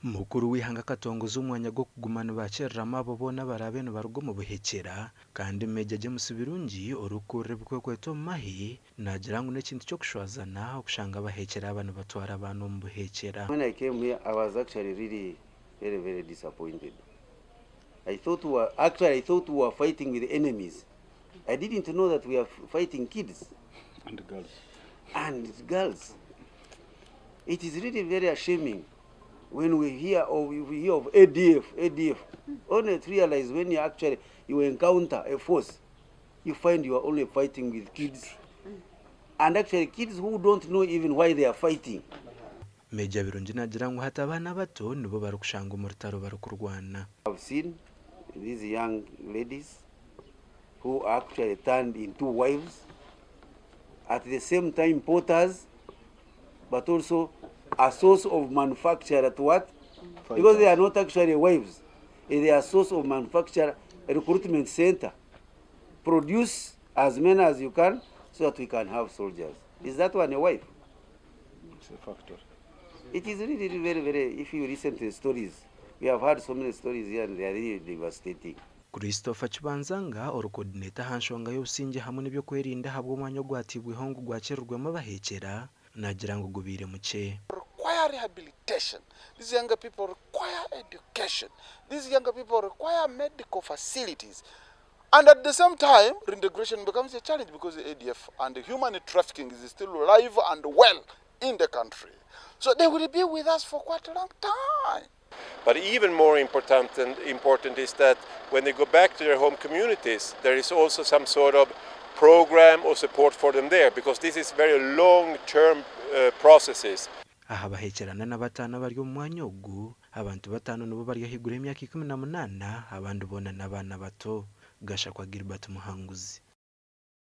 Mukuru w'ihanga katongoza umwanya go kugumana bacereramo abo bona barabe no barugo mu buhekera kandi meja je musubirungi Orikukurira ebikwekweto mahe nagira ngo n'ekintu cyo kushwazana okushanga bahekera abantu batwara abantu mu buhekera. When I came here, I was actually really very disappointed. I thought we were fighting with enemies. I didn't know that we are fighting kids and girls. It is really very ashamed when we hear of ADF. Only to realize when you encounter a force, you find you are only fighting with kids, and actually kids who don't know even why they are fighting. Meja birungi nagira ngo hata abana bato nibo barukushanga umurtaro barukurwana. I've seen these young ladies who actually turned into wives, at the same time porters, but also a source of manufacture at what? Because they are not actually wives. They are a source of manufacture, a recruitment center. Produce as many as you can so that we can have soldiers. Is that one a wife? It's a factor. It is really very, if you listen to the stories, we have heard so many stories here and they are really devastating. Christopher Chibanzanga coordinator hanshonga y'ubusinge hamwe n'ibyo kwerinda habwo umwanya gwatibwe hongo gwacerurwemo bahekera nagira ngo gubire muce. Require rehabilitation. These younger people require education. These younger people require medical facilities. And at the same time, reintegration becomes a challenge because the ADF and the human trafficking is still alive and well in the country. So they will be with us for quite a long time. But even more important is that when they go back to their home communities, there is also some sort of program or support for them there, because this is very long-term processes. Aha bahekerana n'abatana bari mu mwanya ugu abantu batanu nibo bari higura imyaka 18 abandi bona n'abana bato gashakwa Gilbert Muhanguzi.